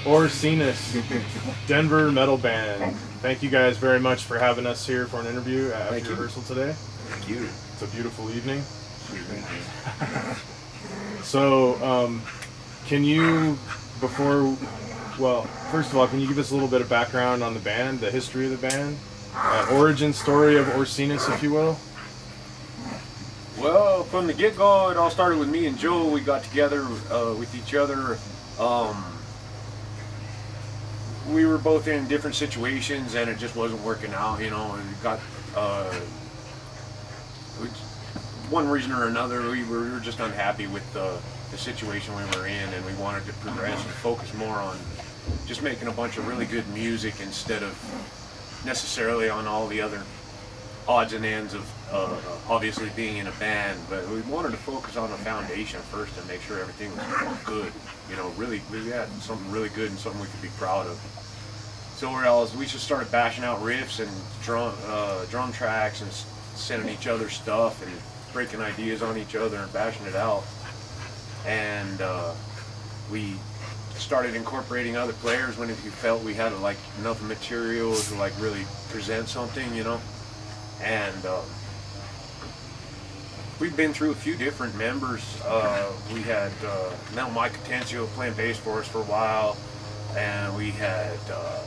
Orcinus, Denver metal band. Thank you guys very much for having us here for an interview after rehearsal today. Thank you. It's a beautiful evening. So, can you, first of all, can you give us a little bit of background on the band, the history of the band, origin story of Orcinus, if you will? Well, from the get-go, it all started with me and Joe. We got together with each other. We were both in different situations, and it just wasn't working out, you know. And got one reason or another, we were just unhappy with the situation we were in, and we wanted to progress and focus more on just making a bunch of really good music instead of necessarily on all the other odds and ends of obviously being in a band. But we wanted to focus on the foundation first and make sure everything was good, you know, really had something really good and something we could be proud of. So we just started bashing out riffs and drum tracks and sending each other stuff and breaking ideas on each other and bashing it out. And we started incorporating other players when we felt we had like enough material to like really present something, you know. And we've been through a few different members. We had Mike Atencio playing bass for us for a while, and we had a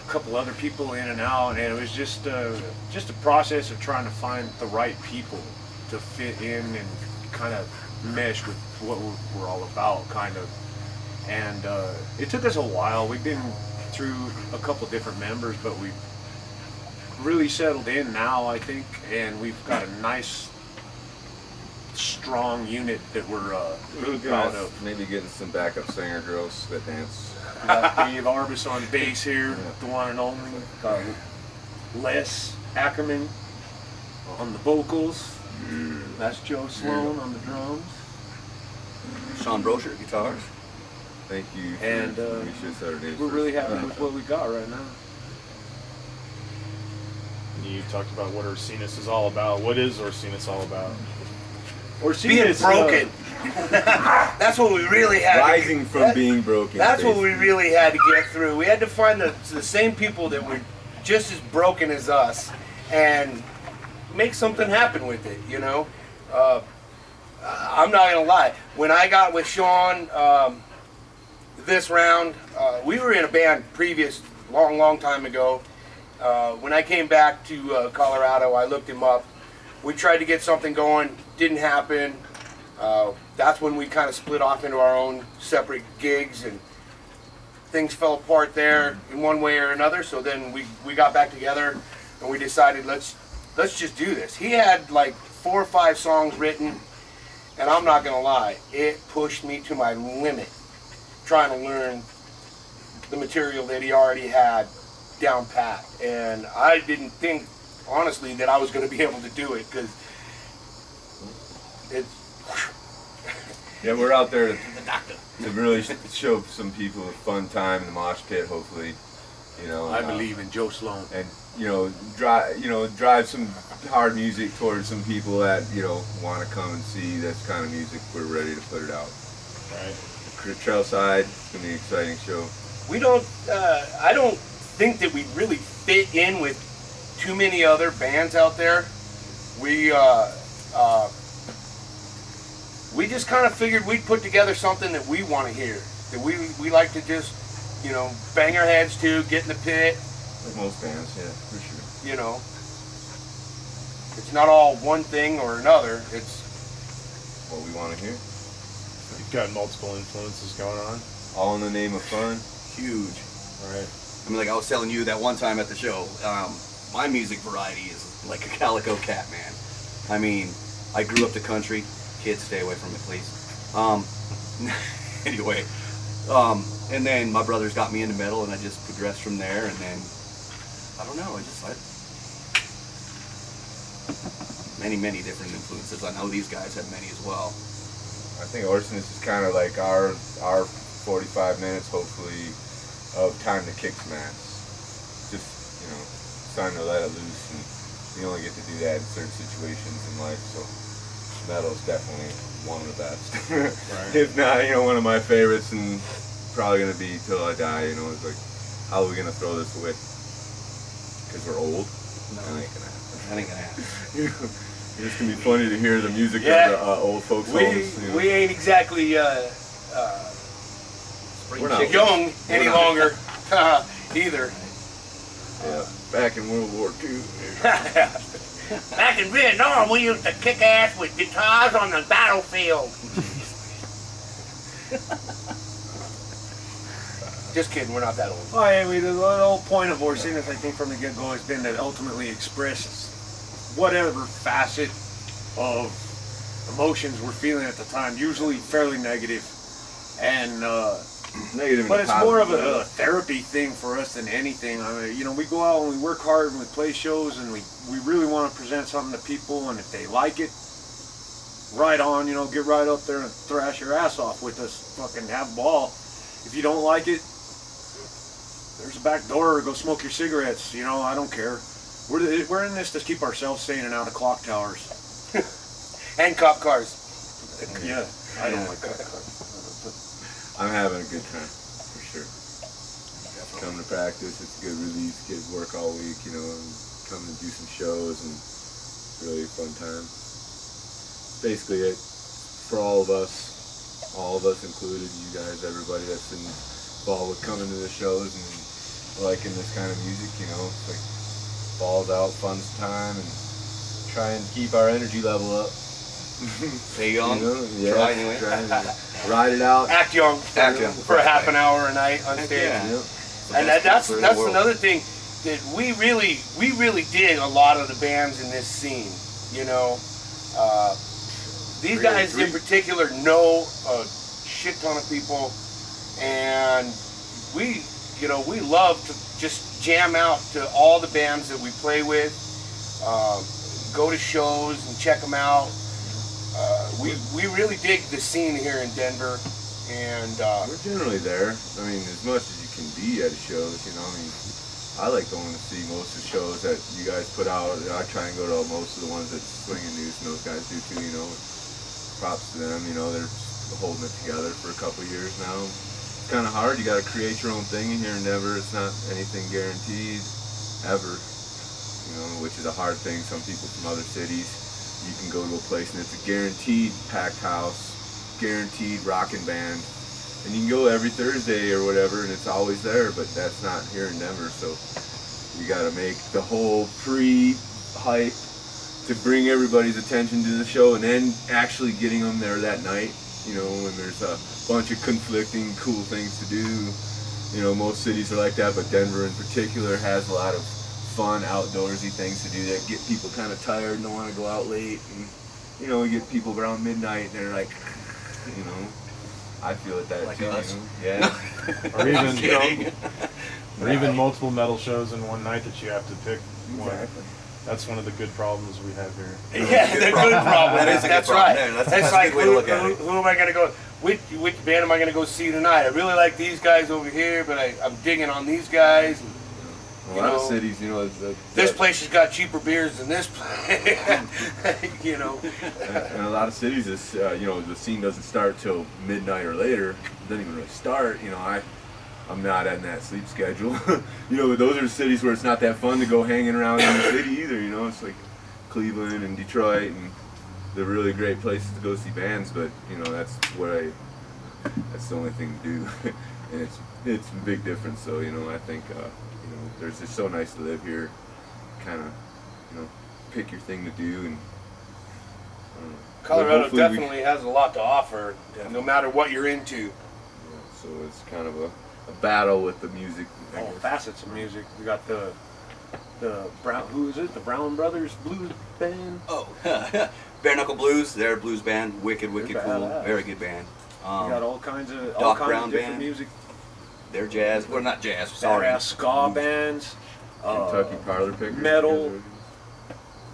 couple other people in and out, and it was just a process of trying to find the right people to fit in and kind of mesh with what we're all about, kind of. And it took us a while. We've been through a couple different members, but we really settled in now, I think, and we've got a nice, strong unit that we're proud of. Maybe getting some backup singer girls that dance. We got Dave Arbus on bass here, the one and only. Got Les Ackerman on the vocals. That's Joe Sloan on the drums. Sean Brocher, guitars. Thank you. And we're really happy with what we got right now. You talked about what Orcinus is all about. What is Orcinus all about? Being broken. That's what we really had. Rising from being broken. That's basically what we really had to get through. We had to find the same people that were just as broken as us and make something happen with it, you know? I'm not going to lie. When I got with Sean this round, we were in a band previous, long time ago. When I came back to Colorado, I looked him up. We tried to get something going, didn't happen. That's when we kind of split off into our own separate gigs, and things fell apart there in one way or another. So then we got back together, and we decided let's just do this. He had like 4 or 5 songs written, and I'm not gonna lie, it pushed me to my limit trying to learn the material that he already had down pat, and I didn't think honestly that I was going to be able to do it, because it's yeah, we're out there to really show some people a fun time in the mosh pit, hopefully, you know. I believe in Joe Sloan, and drive some hard music towards some people that want to come and see this kind of music. We're ready to put it out. Right. The trail side, it's gonna be an exciting show. We don't. I don't think that we really fit in with too many other bands out there. We just kind of figured we'd put together something that we want to hear, that we like to just, bang our heads to, get in the pit. Like most bands, yeah, for sure. You know, it's not all one thing or another. It's what we want to hear. You've got multiple influences going on. All in the name of fun. Huge. Right. I mean, like I was telling you that one time at the show, my music variety is like a calico cat, man. I mean, I grew up the country. Kids, stay away from it, please. Anyway, and then my brothers got me into metal, and I just progressed from there. And then I don't know, many different influences. I know these guys have many as well. I think Orcinus is kind of like our 45 minutes, hopefully, of time to kick some ass. Just, it's time to let it loose, and you only get to do that in certain situations in life, so metal is definitely one of the best. Right. If not, one of my favorites, and probably gonna be till I die. You know, it's like, how are we gonna throw this away? Because we're old. No, That ain't gonna happen. that ain't gonna happen. It's gonna be funny to hear the music Yeah. of the old folks' homes. You know? We ain't exactly We're not young any longer either. Yeah. Back in World War II. Back in Vietnam, we used to kick ass with guitars on the battlefield. Just kidding, we're not that old. Oh, yeah, the whole point of Orcinus, I think, from the get-go has been to ultimately express whatever facet of emotions we're feeling at the time, usually fairly negative. And Negative. but it's more of a therapy thing for us than anything. I mean, you know, we go out and we work hard and we play shows and we really want to present something to people, and if they like it, right on, you know, get right up there and thrash your ass off with us, fucking have a ball. If you don't like it, there's a back door, go smoke your cigarettes, you know, I don't care. We're in this to keep ourselves sane and out of clock towers. And cop cars. Yeah, I don't like cop cars. I'm having a good time, for sure. Coming to practice, it's a good release, get work all week, you know, and coming to do some shows, and it's really a fun time. Basically it for all of us included, you guys, everybody that's involved with coming to the shows and liking this kind of music, you know, it's like balls out, fun time, and try and keep our energy level up. Stay young. You know? Yeah, Try anyway. Ride it out. Act young. Act young. For half an hour a night on stage. Yeah. Yep. And that's another thing that we really dig a lot of the bands in this scene. You know, these guys in particular know a shit ton of people, and we love to just jam out to all the bands that we play with, go to shows and check them out. We really dig the scene here in Denver, and we're generally there. I mean, as much as you can be at shows, you know. I mean, I like going to see most of the shows that you guys put out. I try and go to most of the ones that Swinging News and those guys do too. You know, props to them. You know, they're holding it together for a couple of years now. It's kind of hard. You got to create your own thing in here in Denver. It's not anything guaranteed ever. You know, which is a hard thing. Some people from other cities, you can go to a place and it's a guaranteed packed house, guaranteed rockin' band, and you can go every Thursday or whatever and it's always there, but that's not here in Denver. So you got to make the whole pre-hype to bring everybody's attention to the show, and then actually getting them there that night, you know, when there's a bunch of conflicting cool things to do. You know, most cities are like that, but Denver in particular has a lot of fun outdoorsy things to do that get people kind of tired and don't want to go out late. And you know, we get people around midnight and they're like, you know, I feel it that Like too. us. You know? Yeah. Or even, Kidding. or even multiple metal shows in one night that you have to pick one. Exactly. That's one of the good problems we have here. yeah, the good problem. That is a good That's problem right. there. That's That's a like good way to look at it. who am I gonna go? Which band am I gonna go see tonight? I really like these guys over here, but I'm digging on these guys. A lot of cities, you know, This place has got cheaper beers than this place. You know. and a lot of cities, is you know, the scene doesn't start till midnight or later. It doesn't even really start. You know, I'm not in that sleep schedule. You know, but those are cities where it's not that fun to go hanging around in the city either. You know, it's like Cleveland and Detroit, and they're really great places to go see bands. But you know, that's the only thing to do, and it's a big difference. So you know, I think you know, there's just so nice to live here. Kind of, you know, pick your thing to do, and Colorado definitely has a lot to offer, no matter what you're into. Yeah, so it's kind of a battle with the music. I All guess. facets of music. We got the Brown. Who is it? The Brown Brothers Blues Band. Oh, Bare Knuckle Blues. They're a blues band. Wicked cool. badass. Very good band. We got all kinds of Brown different band. music. They're jazz. Well, not jazz. Sorry. Badass ska bands. Kentucky Parlor Pickers. metal,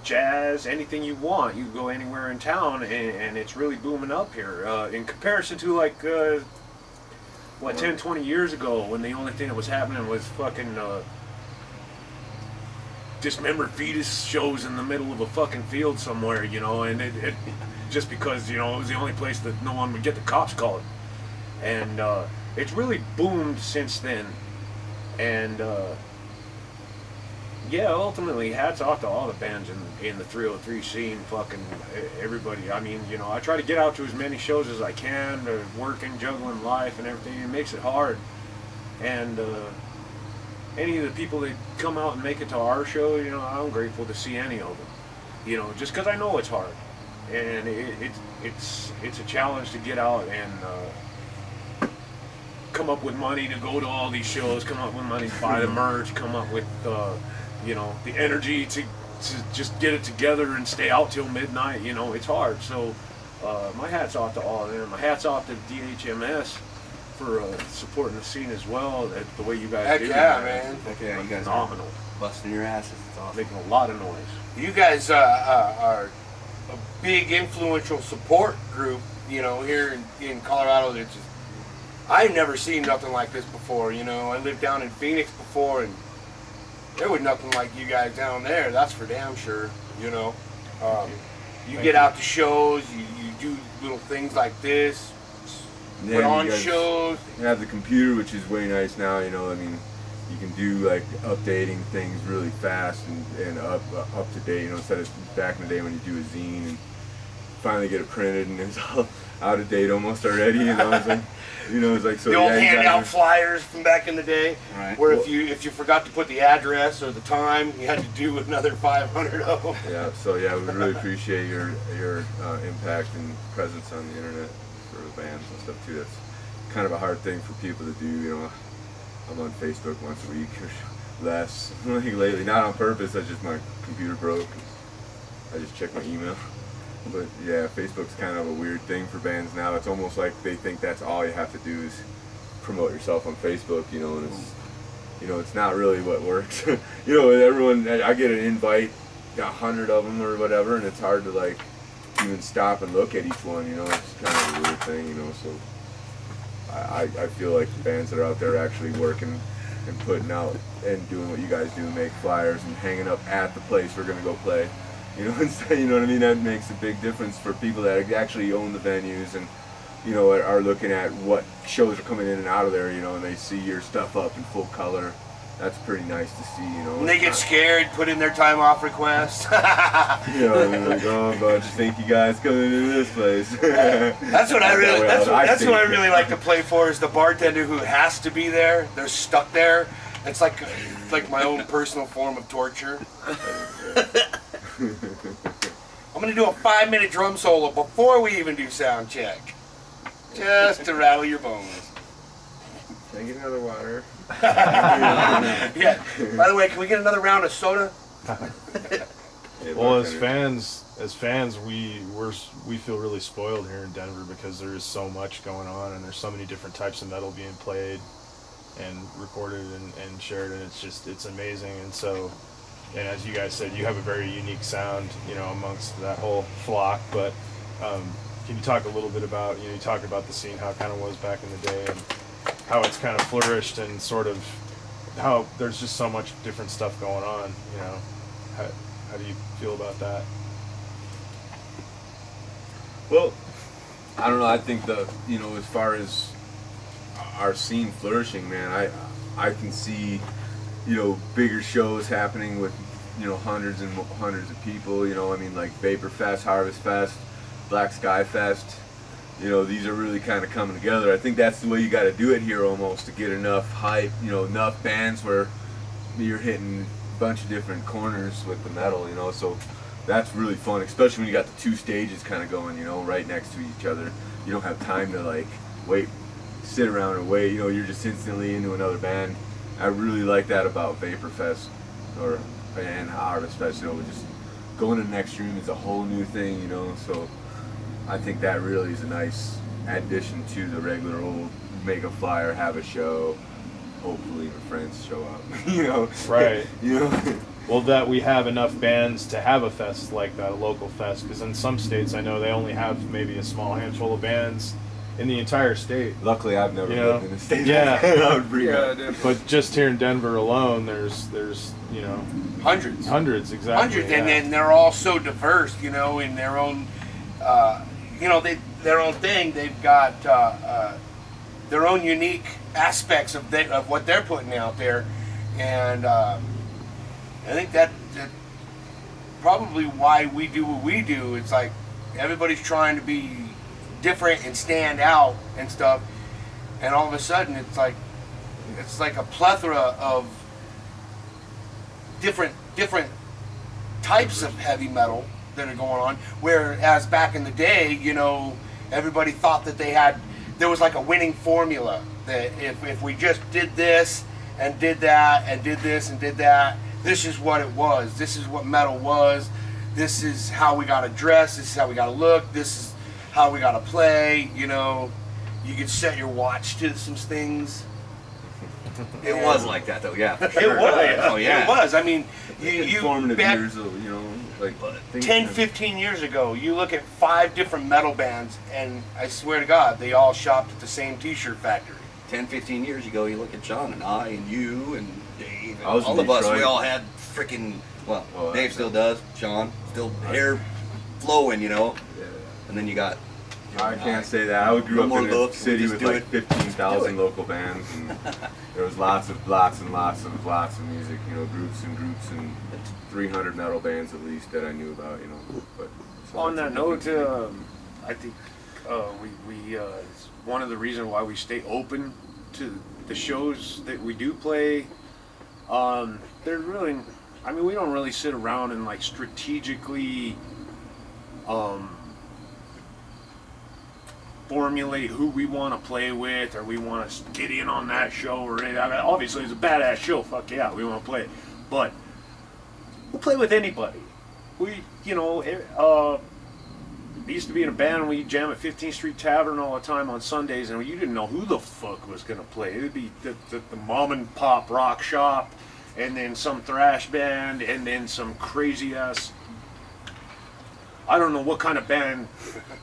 jazz, anything you want. You can go anywhere in town, and it's really booming up here. In comparison to like, 10, 20 years ago, when the only thing that was happening was fucking dismembered fetus shows in the middle of a fucking field somewhere, you know, and it just because, you know, it was the only place that no one would get the cops called. And it's really boomed since then. And yeah, ultimately, hats off to all the bands in the 303 scene, fucking everybody. I mean, you know, I try to get out to as many shows as I can, working, juggling life and everything. It makes it hard. And any of the people that come out and make it to our show, you know, I'm grateful to see any of them. You know, just because I know it's hard. And it's a challenge to get out and come up with money to go to all these shows, come up with money to buy the merch, come up with you know, the energy to just get it together and stay out till midnight. You know, it's hard. So my hat's off to all of them. My hat's off to DHMS for supporting the scene as well. The way you guys Heck do. Yeah, man. Heck yeah, you guys phenomenal. are busting your asses. It's awesome. Making a lot of noise. You guys are a big influential support group, you know, here in Colorado. It's just, I've never seen nothing like this before. You know, I lived down in Phoenix before, and there was nothing like you guys down there. That's for damn sure. You know, you get out to shows, you do little things like this, put on shows. You have the computer, which is way nice now. You know, I mean, you can do like updating things really fast and up to date. You know, instead of back in the day when you do a zine and finally get it printed and it's all out of date almost already. You know, it's like, you know, it's like so. The old handout flyers from back in the day, right. Where if you forgot to put the address or the time, you had to do another 500 of them. Yeah. So yeah, we really appreciate your impact and presence on the internet for the bands and stuff too. That's kind of a hard thing for people to do. You know, I'm on Facebook once a week or less. Like lately, not on purpose. That's just my computer broke. I just check my email. But yeah, Facebook's kind of a weird thing for bands now. It's almost like they think that's all you have to do is promote yourself on Facebook, you know, and it's, you know, it's not really what works. You know, everyone, I get an invite, 100 of them or whatever, and it's hard to like even stop and look at each one, you know. It's kind of a weird thing, you know. So I feel like the bands that are out there actually working and putting out and doing what you guys do, make flyers and hanging up at the place we're gonna go play. You know, you know what I mean? That makes a big difference for people that actually own the venues and, you know, are looking at what shows are coming in and out of there, you know, and they see your stuff up in full color. That's pretty nice to see, you know. When they get scared, put in their time off request. You know, and they're like, oh, but just think you guys coming into this place. That's what I really. That's what I really like to play for is the bartender who has to be there. They're stuck there. It's like my own personal form of torture. I'm gonna do a 5-minute drum solo before we even do sound check, just to rattle your bones. Can I get another water? Yeah. By the way, can we get another round of soda? Well, as fans, we feel really spoiled here in Denver because there is so much going on and there's so many different types of metal being played and recorded and shared, and it's amazing. And so, and as you guys said, you have a very unique sound, you know, amongst that whole flock. But can you talk a little bit about, you know, you talked about the scene, how it kind of was back in the day, and how it's kind of flourished, and sort of how there's just so much different stuff going on, you know. How do you feel about that? Well, I don't know. I think you know, as far as our scene flourishing, man, I can see, you know, bigger shows happening with, you know, hundreds and hundreds of people. You know, I mean, like Vapor Fest, Harvest Fest, Black Sky Fest. You know, these are really kind of coming together. I think that's the way you got to do it here, almost, to get enough hype. You know, enough bands where you're hitting a bunch of different corners with the metal. You know, so that's really fun, especially when you got the two stages kind of going, you know, right next to each other. You don't have time to like sit around and wait. You know, you're just instantly into another band. I really like that about Vapor Fest and Harvest Fest. You know, just going to the next room is a whole new thing. You know, so I think that really is a nice addition to the regular old make a flyer, have a show. Hopefully, your friends show up. You know, right? You know. Well, that we have enough bands to have a fest like that, a local fest, because in some states I know they only have maybe a small handful of bands in the entire state. Luckily, I've never lived in a state. Yeah, but just here in Denver alone, there's you know, hundreds exactly. Hundreds, and then they're all so diverse, you know, in their own, you know, their own thing. They've got their own unique aspects of what they're putting out there, and I think that probably why we do what we do. It's like everybody's trying to be different and stand out and stuff, and all of a sudden it's like a plethora of different types of heavy metal that are going on. Whereas back in the day, you know, everybody thought that there was like a winning formula, that if we just did this and did that and did this and did that, this is what it was. This is what metal was. This is how we got to dress. This is how we got to look. This is how we got to play. You know, you could set your watch to some things. It was like that though, yeah. For It sure. was. Oh yeah. It was. I mean, you Formative back years of, you know, like 10, 15 years ago, you look at 5 different metal bands, and I swear to God, they all shopped at the same T-shirt factory. 10, 15 years ago, you look at John and I and you and Dave and I was in all of us, we Detroit. all had freaking, well, Oh, Dave still does, John, still hair flowing, you know, Yeah. and then you got, I can't say that. I grew No up more in a looks, city just with do like it. 15,000 Do it. local bands, and there was lots of music. You know, groups and 300 metal bands at least that I knew about. You know, but so On that's that a note, different I think it's one of the reasons why we stay open to the shows that we do play. They're really, I mean, we don't really sit around and like strategically formulate who we want to play with, or we want to get in on that show, or anything. I mean, obviously it's a badass show. Fuck yeah, we want to play it, but we'll play with anybody. We, you know, we used to be in a band and we jam at 15th Street Tavern all the time on Sundays, and you didn't know who the fuck was gonna play. It would be the mom and pop rock shop, and then some thrash band, and then some crazy ass, I don't know what kind of band,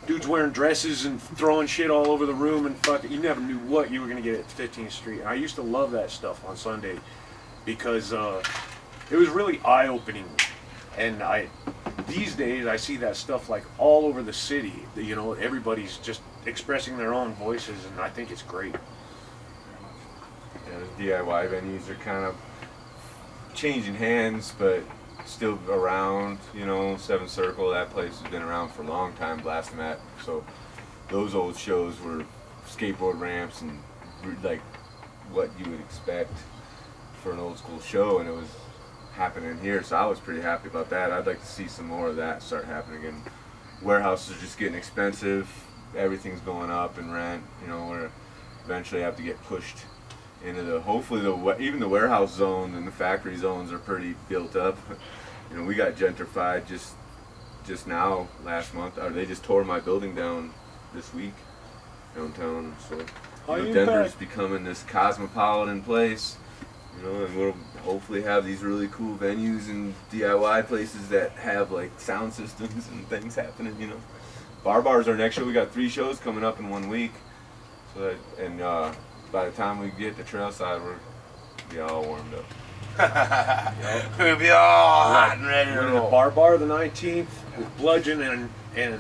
dudes wearing dresses and throwing shit all over the room, and fuck, you never knew what you were gonna get at 15th Street. And I used to love that stuff on Sunday because it was really eye-opening. And these days I see that stuff like all over the city. You know, everybody's just expressing their own voices, and I think it's great. Yeah, the DIY venues are kind of changing hands, but still around. You know, Seven Circle, that place has been around for a long time. Blastomat. So those old shows were skateboard ramps and like what you would expect for an old school show, and it was happening here, so I was pretty happy about that. I'd like to see some more of that start happening again. Warehouses are just getting expensive, everything's going up in rent, you know, we're eventually have to get pushed into the, hopefully even the warehouse zones and the factory zones are pretty built up. You know, we got gentrified just now, last month, or they just tore my building down this week downtown, so you know, Denver's becoming this cosmopolitan place. You know, and we'll hopefully have these really cool venues and DIY places that have like sound systems and things happening. You know, Bar's our next show. We got 3 shows coming up in 1 week. So that, and by the time we get to Trailside, we'll be all warmed up. We'll be all hot and ready to We're in the roll. Bar the 19th with Bludgeon and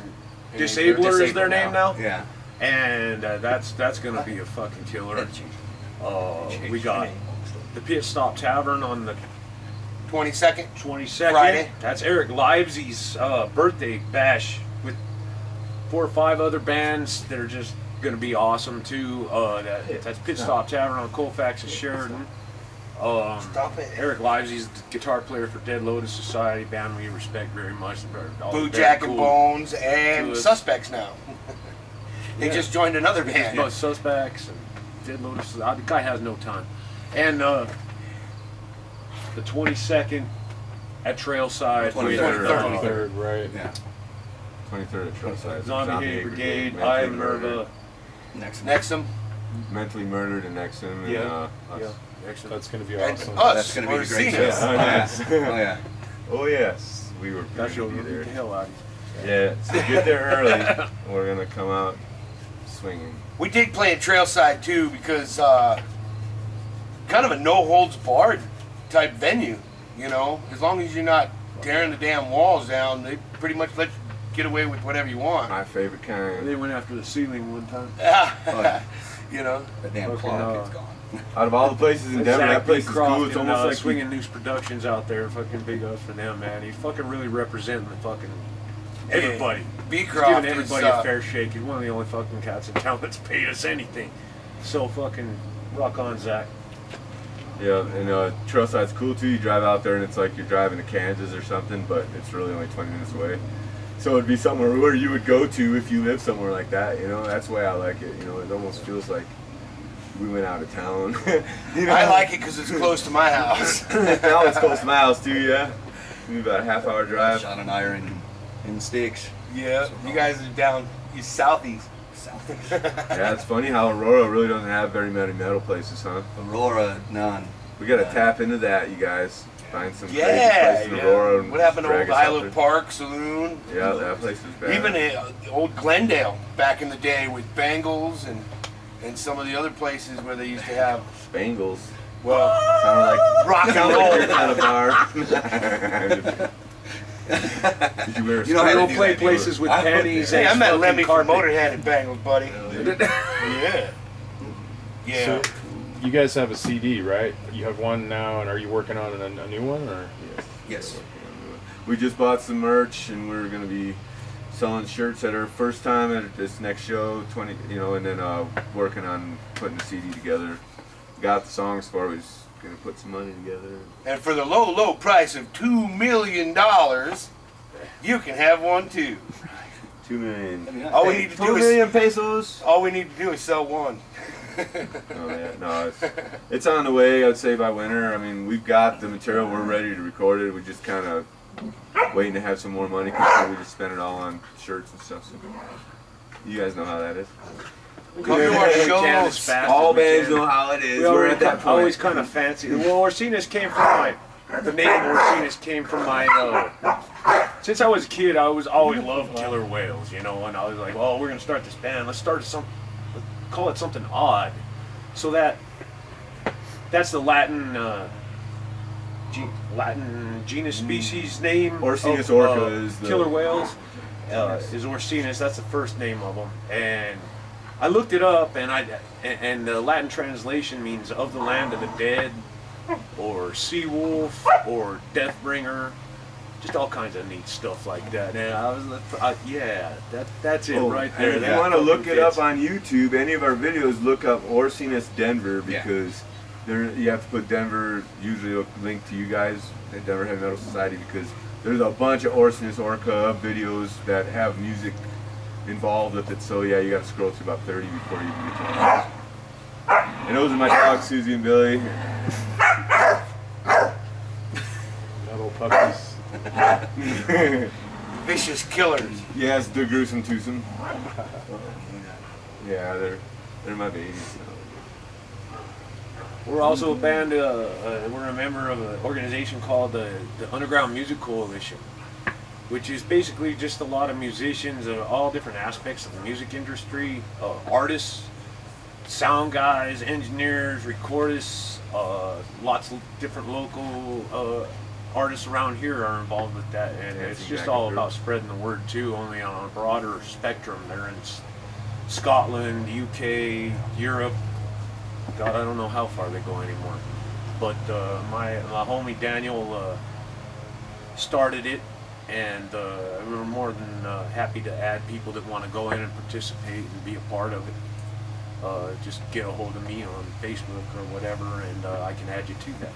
Disabler is their name now. yeah. And that's gonna be a fucking killer. We got the Pit Stop Tavern on the 22nd. 22nd. Friday. That's Eric Livesy's birthday bash with 4 or 5 other bands that are just gonna be awesome too. That's Pit Stop Tavern on Colfax and Sheridan. Stop it. Eric Livesy's the guitar player for Dead Lotus Society, band we respect very much. All Blue very Jack cool. and Bones and Good. Suspects now. They Yeah. just joined another band. But Suspects and Dead Lotus. The guy has no time. And the 22nd at Trailside. 23rd. Right. Yeah. 23rd at Trailside. Zombie Hate Brigade, Mentally I Am Murdered. Minerva. Nexum. Mentally Murdered and Nexum, and Yeah. us. Yeah. Excellent. That's going to be And awesome. us. That's going to be a Orcinus. great show. Yeah. Oh, Yes. yeah. Oh, yeah. Oh yes, we were That show going will to beat be the there. hell out of you. Yeah, so get there early. We're gonna come out swinging. We did play at Trailside too because kind of a no holds barred type venue. You know, as long as you're not tearing the damn walls down, they pretty much let you get away with whatever you want. My favorite kind. They went after the ceiling one time. Oh, yeah. You know? That damn Fucking, clock is gone. Out of all the places in Denver, that place is cool. It's almost like Swinging Noose Productions out there. Fucking big ups for them, man. He's fucking really representing the fucking everybody. B He's Croft giving everybody is, a fair shake. He's one of the only fucking cats in town that's paid us anything. So fucking rock on, Zach. Yeah, and Trailside's cool too. You drive out there and it's like you're driving to Kansas or something, but it's really only 20 minutes away. So it'd be somewhere where you would go to if you live somewhere like that, you know. That's the way I like it, you know. It almost feels like we went out of town. You know? I like it because it's close to my house. Now it's close to my house too, yeah. Maybe about a half-hour drive. Sean and I are in Sticks. Yeah, you guys are down southeast. Southeast. Yeah, it's funny how Aurora really doesn't have very many metal places, huh? Aurora, none. We gotta tap into that, you guys. Find some crazy Yeah, place in Aurora. And what happened to drag old us out Isle there. Park Saloon? Yeah, that place is bad. Even old Glendale back in the day with Bangles and some of the other places where they used to have. Bangles. Well, Sounded like rock and sounded like you're roll. at a bar. Did you wear a You know how to We'll do play that, dude. places with I hooked panties it. Hey, I and met fucking Lemmy from carpet. Motorhead at Bangles, buddy. Yeah. Yeah. So, you guys have a CD, right? You have one now, and are you working on a new one, or? Yes. We just bought some merch, and we're gonna be selling shirts at our first time at this next show, and then working on putting the CD together. Got the songs for it. We're just gonna put some money together. And for the low, low price of $2 million, you can have one too. 2 million. All we need to 2 do is million pesos. all we need to do is sell one. Oh yeah, no, it's on the way. I'd say by winter. I mean, we've got the material. We're ready to record it. We just kind of waiting to have some more money because we just spent it all on shirts and stuff. So you guys know how that is. Come to our We can as shows. fast All as we bands can. know how it is. We We're at that point. always kind of fancy. Well, Orcinus came from the name Orcinus came from since I was a kid, I was always loved killer whales, you know, and I was like, oh, we're gonna start this band. Let's call it something odd. So that's the Latin genus species name. Orcinus of, orca is the killer whales. Is Orcinus. That's the first name of them, and I looked it up, and the Latin translation means of the land of the dead, or sea wolf, or deathbringer, just all kinds of neat stuff like that. And I was, yeah, that's it right there. And if That you want to look fucking it up fits. on YouTube, any of our videos, look up Orcinus Denver Yeah. because you have to put Denver, usually a link to you guys at Denver Heavy Metal Society because there's a bunch of Orcinus Orca videos that have music involved with it. So yeah, you got to scroll through about 30 before you can get to it. And those are my dogs, Susie and Billy. Metal puppies. Vicious killers. Yes, they're gruesome twosome. Yeah, they're my babies. We're also a band. We're a member of an organization called the Underground Music Coalition, which is basically just a lot of musicians of all different aspects of the music industry, artists, sound guys, engineers, recordists, lots of different local artists around here are involved with that, and Yeah, it's it's just exactly all true. about spreading the word too, only on a broader spectrum. They're in Scotland, UK, Europe. God, I don't know how far they go anymore. But my homie Daniel started it, and we were more than happy to add people that want to go in and participate and be a part of it. Just get a hold of me on Facebook or whatever, and I can add you to that.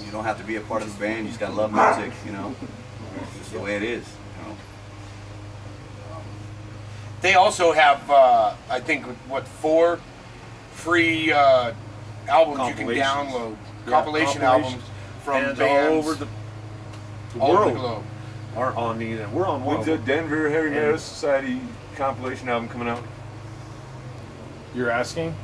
You don't have to be a part of the band. You just gotta love music. You know, it's just the way it is. You know. They also have, I think, 4 free albums you can Compilations. download. Yeah, Compilation albums from bands bands all over the all over world the globe. are on these, and we're on one. When's of the them. Denver Heavy Metal And- Society compilation album coming out? You're asking?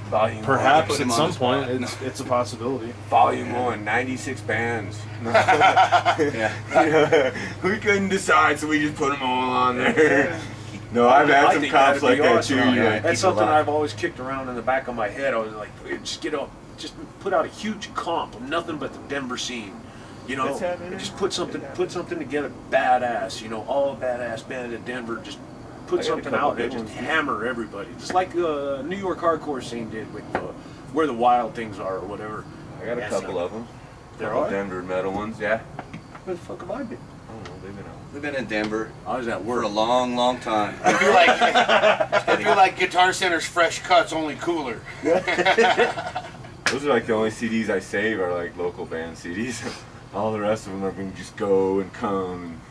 Volume Perhaps Put him at on some the point, spot. it's a possibility. Volume 1, 96 bands. Yeah. We couldn't decide, so we just put them all on there. No, I've had I some think comps that'd like be that awesome. too. Yeah. Yeah. That's Keep it something alive. I've always kicked around in the back of my head. I was like, just put out a huge comp of nothing but the Denver scene, you know, That's happening. and just put something together badass, you know, all badass band in Denver, just put got a something couple out and good just ones. hammer everybody, just like the New York hardcore scene did with Where the Wild Things Are or whatever. I got a Yeah, couple so- of them. There Couple are? Denver metal ones, yeah. Where the fuck have I been? I don't know, they've been out. We've been in Denver I was at for work. a long, long time. It'd be like Guitar Center's Fresh Cuts, only cooler. Those are like the only CDs I save are like local band CDs. All the rest of them are going to just go and come. And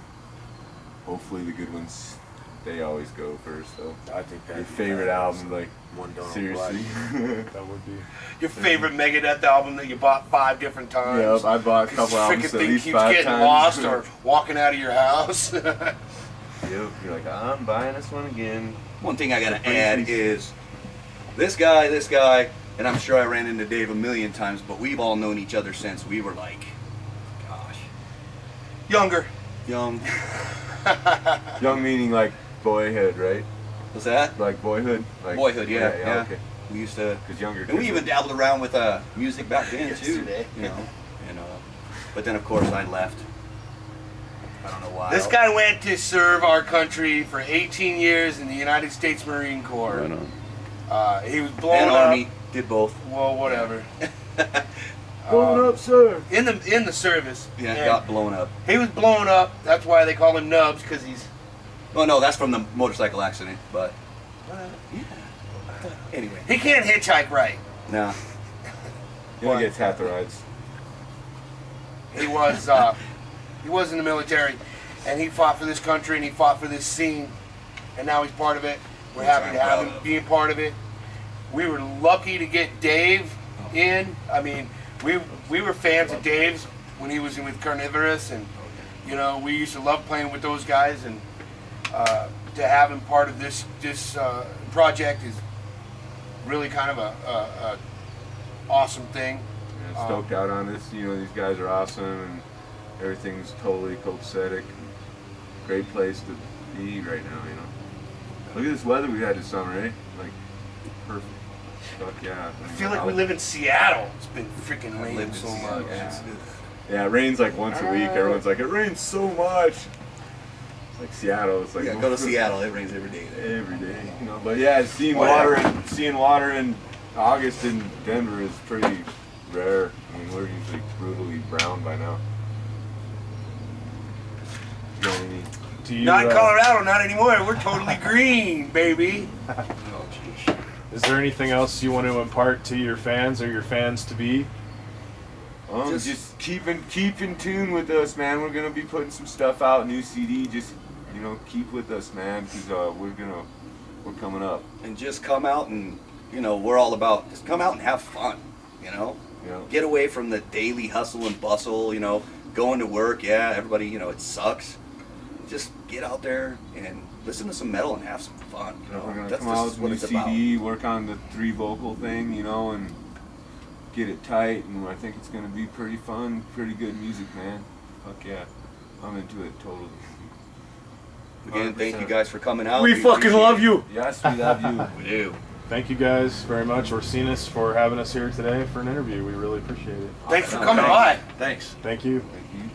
hopefully the good ones, they always go first though. I think that Your favorite album, like, One Donald seriously. That would be. Your favorite Megadeth album that you bought 5 different times. Yep, I bought a This couple freaking albums at thing least keeps 5 getting times. lost or walking out of your house. Yep, you're like, I'm buying this one again. One thing I gotta add is this guy, and I'm sure I ran into Dave a million times, but we've all known each other since we were like, gosh, Younger. young. Young meaning like boyhood, right? What's that? Like boyhood? Like, Boyhood, yeah. Okay. We used to, Because younger and we kids even are- dabbled around with music back then too. Yesterday. You know, and but then of course I left. I don't know why. This guy went to serve our country for 18 years in the United States Marine Corps. Right on. He was blown and up. Army did both. Well, whatever. Blown up, sir. In the service. Yeah, And got blown up. he was blown up. That's why they call him Nubs, because he's. Oh no, that's from the motorcycle accident. But anyway, He can't hitchhike right. no. He only gets half the rides. He was in the military, and he fought for this country and he fought for this scene, and now he's part of it. We're happy to have him being part of it. We were lucky to get Dave in. I mean, we were fans of Dave's when he was in with Carnivorous, and you know we used to love playing with those guys, and to have him part of this project is really kind of a awesome thing. Yeah, stoked out on this. You know, these guys are awesome and everything's totally copacetic. Great place to be right now, you know. Look at this weather we had this summer, eh? Like, perfect. Fuck yeah. I feel like we live in Seattle. It's been freaking I raining lived in so Seattle. much. Yeah, it rains like once a week. Everyone's like, it rains so much. It's like Seattle. It's like, Yeah, go to Seattle. It rains every day there. every day. You know, but yeah, seeing water in August in Denver is pretty rare. I mean, we're usually brutally brown by now. You know what I mean? Do you, Not in Colorado, not anymore. We're totally green, baby. Oh jeez. Is there anything else you want to impart to your fans or your fans to be? Just keep in tune with us, man. We're gonna be putting some stuff out, new CD. Just keep with us, man, because we're coming up. And just come out and we're all about just come out and have fun. Yeah. Get away from the daily hustle and bustle. Going to work. Yeah, everybody. It sucks. Just get out there and listen to some metal and have some fun. We're gonna That's come out just with what a it's new about. CD, work on the 3 vocal thing, and get it tight. And I think it's gonna be pretty fun, pretty good music, man. Fuck yeah, I'm into it totally. Again, thank you 100%. guys for coming out. We fucking appreciate love it. you. Yes, we love you. We do. Thank you guys very much, Orcinus, for having us here today for an interview. We really appreciate it. Thanks for coming by. Thanks. Thank you. Thank you.